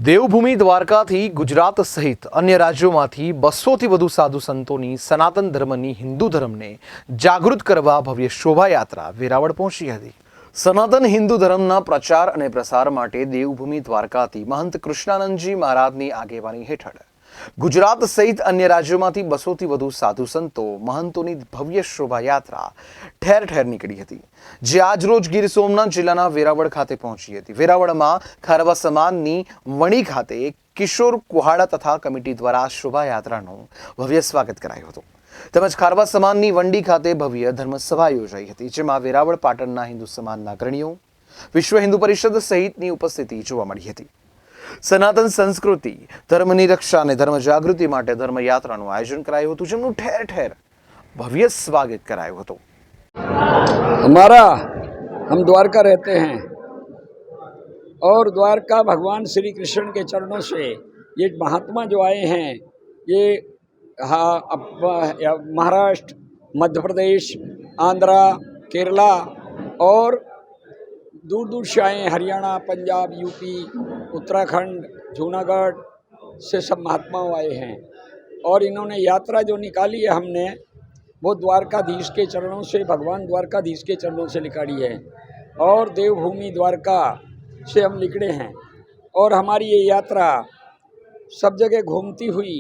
દેવભૂમિ દ્વારકાથી ગુજરાત સહિત અન્ય રાજ્યોમાંથી 200થી વધુ સાધુ સંતોની સનાતન ધર્મની હિન્દુ ધર્મને જાગૃત કરવા ભવ્ય શોભાયાત્રા વેરાવળ પહોંચી હતી। સનાતન હિન્દુ ધર્મના પ્રચાર અને પ્રસાર માટે દેવભૂમિ દ્વારકાથી મહંત કૃષ્ણાનંદજી મહારાજની આગેવાની હેઠળ ગુજરાત સહિત અન્ય રાજ્યોમાંથી 200થી વધુ સાધુ સંતો મહંતોની ભવ્ય શોભાયાત્રા ઠેર ઠેર નીકળી હતી, જે આજરોજ ગીર સોમનાથ જિલ્લાના વેરાવળ ખાતે પહોંચી હતી। વેરાવળમાં ખારવા સમાજની વણી ખાતે કિશોર કુહાડા તથા કમિટી દ્વારા શોભાયાત્રાનું ભવ્ય સ્વાગત કરાયું હતું। તેમજ ખારવા સમાજની વંડી ખાતે ભવ્ય ધર્મસભા યોજાઈ હતી, જેમાં વેરાવળ પાટણના હિન્દુ સમાજના અગ્રણીઓ, વિશ્વ હિન્દુ પરિષદ સહિતની ઉપસ્થિતિ જોવા મળી હતી। સનાતન સંસ્કૃતિ, ધર્મની રક્ષા અને ધર્મ જાગૃતિ માટે ધર્મયાત્રાનું આયોજન કરાયું હતું, જેમનું ઠેર ઠેર ભવ્ય સ્વાગત કરાયું હતું। हमारा हम द्वारका रहते हैं और द्वारका भगवान श्री कृष्ण के चरणों से ये महात्मा जो आए हैं, ये महाराष्ट्र, मध्य प्रदेश, आंध्रा, केरला और दूर दूर से आए हैं। हरियाणा, पंजाब, यूपी, उत्तराखंड, जूनागढ़ से सब महात्माओं आए हैं और इन्होंने यात्रा जो निकाली है हमने वो द्वारकाधीश के चरणों से, भगवान द्वारकाधीश के चरणों से निकाली है और देवभूमि द्वारका से हम निकले हैं। और हमारी ये यात्रा सब जगह घूमती हुई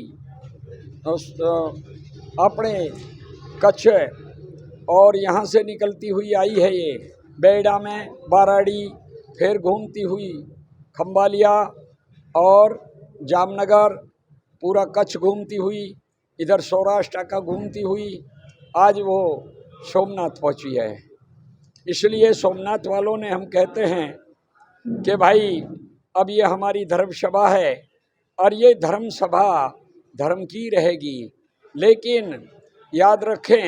अपने कच्छ और यहाँ से निकलती हुई आई है। ये बेड़ा में बाराड़ी, फिर घूमती हुई खम्बालिया और जामनगर, पूरा कच्छ घूमती हुई, इधर सौराष्ट्र का घूमती हुई आज वो सोमनाथ पहुंची है। इसलिए सोमनाथ वालों ने हम कहते हैं कि भाई अब ये हमारी धर्म सभा है और ये धर्म सभा धर्म की रहेगी, लेकिन याद रखें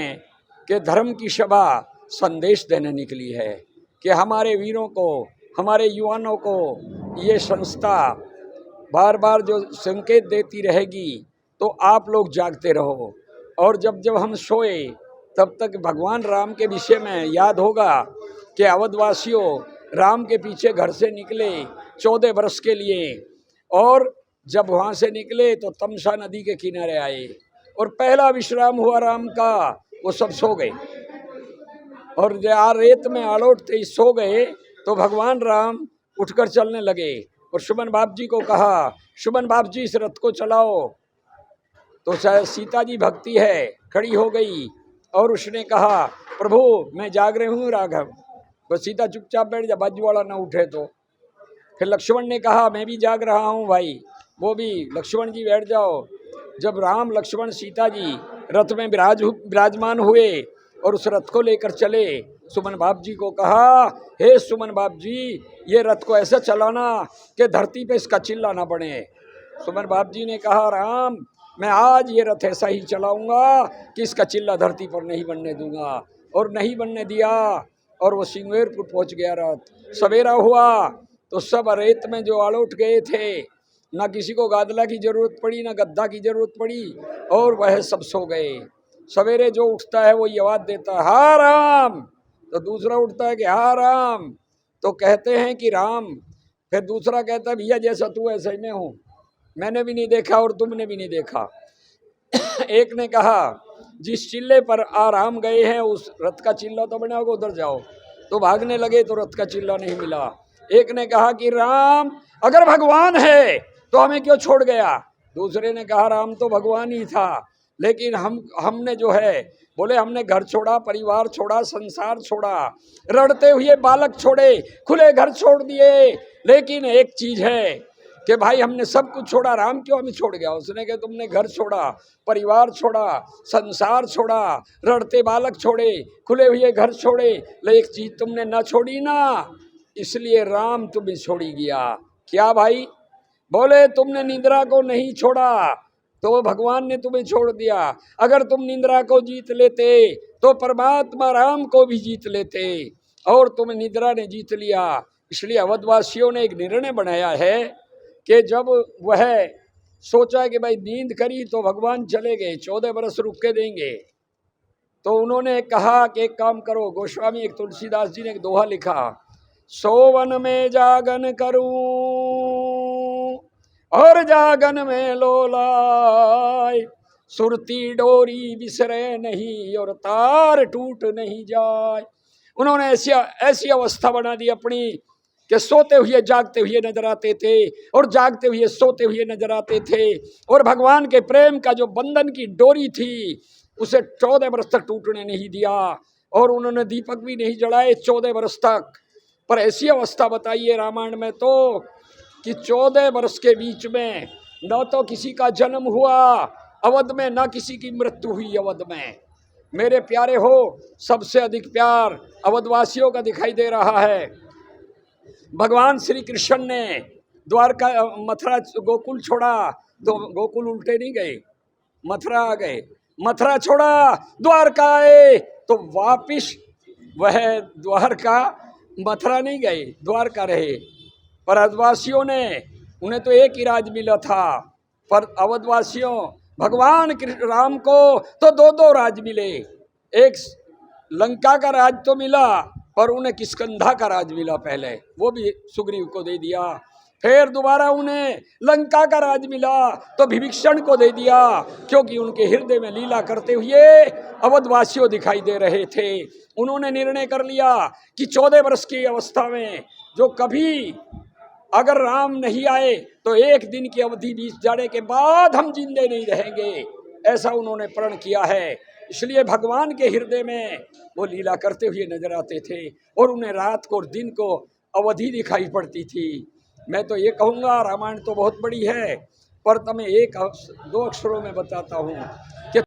कि धर्म की सभा संदेश देने निकली है कि हमारे वीरों को, हमारे युवाओं को ये संस्था बार बार जो संकेत देती रहेगी तो आप लोग जागते रहो। और जब जब हम सोए तब तक भगवान राम के विषय में याद होगा कि अवधवासियों राम के पीछे घर से निकले 14 वर्ष के लिए, और जब वहाँ से निकले तो तमसा नदी के किनारे आए और पहला विश्राम हुआ राम का, वो सब सो गए और रेत में आलोटते ही सो गए। तो भगवान राम उठकर चलने लगे और सुमन बाप जी को कहा, सुमन बाप जी इस रथ को चलाओ। तो सीता जी भक्ति है, खड़ी हो गई और उसने कहा, प्रभु मैं जाग रही हूँ राघव। तो सीता चुपचाप बैठ जा, बाजू वाला ना उठे तो। फिर लक्ष्मण ने कहा, मैं भी जाग रहा हूँ भाई, वो भी लक्ष्मण जी बैठ जाओ। जब राम, लक्ष्मण, सीता जी रथ में विराजमान हुए और उस रथ को लेकर चले, सुमन बाप जी को कहा, हे सुमन बाप जी ये रथ को ऐसा चलाना कि धरती पे इसका चिल्ला ना बने। सुमन बाप जी ने कहा, राम मैं आज ये रथ ऐसा ही चलाऊंगा कि इसका चिल्ला धरती पर नहीं बनने दूंगा। और नहीं बनने दिया और वो सिंगवेरपुर पहुंच गया रथ। सवेरा हुआ तो सब रेत में जो आलोट गए थे, ना किसी को गादला की जरूरत पड़ी, ना गद्दा की जरूरत पड़ी, और वह सब सो गए। सवेरे जो उठता है वो ये आवाज देता है, हा राम। तो दूसरा उठता है कि हा राम। तो कहते हैं कि राम। फिर दूसरा कहता है, भैया जैसा तू ऐसा ही मैं हूँ, मैंने भी नहीं देखा और तुमने भी नहीं देखा। एक ने कहा, जिस चिल्ले पर आराम गए हैं उस रथ का चिल्ला तो बना होगा, उधर जाओ। तो भागने लगे तो रथ का चिल्ला नहीं मिला। एक ने कहा कि राम अगर भगवान है तो हमें क्यों छोड़ गया। दूसरे ने कहा, राम तो भगवान ही था, लेकिन हमने जो है, बोले हमने घर छोड़ा, परिवार छोड़ा, संसार छोड़ा, रड़ते हुए बालक छोड़े, खुले घर छोड़ दिए, लेकिन एक चीज है कि भाई हमने सब कुछ छोड़ा, राम क्यों हमें छोड़ गया। उसने कहा, तुमने घर छोड़ा, परिवार छोड़ा, संसार छोड़ा, रड़ते बालक छोड़े, खुले हुए घर छोड़े, लेकिन एक चीज तुमने ना छोड़ी ना, इसलिए राम तुम्हें छोड़ी गया। क्या भाई। बोले तुमने निद्रा को नहीं छोड़ा तो भगवान ने तुम्हें छोड़ दिया। अगर तुम निद्रा को जीत लेते तो परमात्मा राम को भी जीत लेते, और तुम्हें निद्रा ने जीत लिया। इसलिए अवधवासियों ने एक निर्णय बनाया है कि जब वह सोचा कि भाई नींद करी तो भगवान चले गए, 14 बरस रुक के देंगे, तो उन्होंने कहा कि एक काम करो। गोस्वामी एक तुलसीदास जी ने एक दोहा लिखा, सोवन में जागन करूं और जागन में लोलाय, सुरती डोरी बिसरे नहीं और तार टूट नहीं जाए। उन्होंने ऐसी ऐसी अवस्था बना दी अपनी कि सोते हुए जागते हुए नजर आते थे और जागते हुए सोते हुए नजर आते थे। और भगवान के प्रेम का जो बंधन की डोरी थी उसे 14 वर्ष तक टूटने नहीं दिया और उन्होंने दीपक भी नहीं जलाए 14 वर्ष तक। पर ऐसी अवस्था बताइए रामायण में तो कि 14 वर्ष के बीच में न तो किसी का जन्म हुआ अवध में, न किसी की मृत्यु हुई अवध में। मेरे प्यारे हो, सबसे अधिक प्यार अवधवासियों का दिखाई दे रहा है। भगवान श्री कृष्ण ने द्वारका मथुरा गोकुल छोड़ा तो गोकुल उल्टे नहीं गए, मथुरा आ गए। मथुरा छोड़ा द्वारका आए तो वापिस वह द्वारका मथुरा नहीं गए, द्वारका रहे। पर अवधवासियों ने, उन्हें तो एक ही राज मिला था, पर अवधवासियों भगवान राम को तो 2-2 राज मिले। एक लंका का राज तो मिला पर उन्हें किष्किंधा का राज मिला पहले, वो भी सुग्रीव को दे दिया। फिर दोबारा उन्हें लंका का राज मिला तो विभीषण को दे दिया, क्योंकि उनके हृदय में लीला करते हुए अवधवासियों दिखाई दे रहे थे। उन्होंने निर्णय कर लिया कि 14 वर्ष की अवस्था में जो कभी अगर राम नहीं आए तो 1 दिन की अवधि बीत जाने के बाद हम जिंदे नहीं रहेंगे, ऐसा उन्होंने प्रण किया है। इसलिए भगवान के हृदय में वो लीला करते हुए नजर आते थे और उन्हें रात को और दिन को अवधि दिखाई पड़ती थी। मैं तो ये कहूँगा रामायण तो बहुत बड़ी है, पर तुम्हें 1-2 अक्षरों में बताता हूँ कि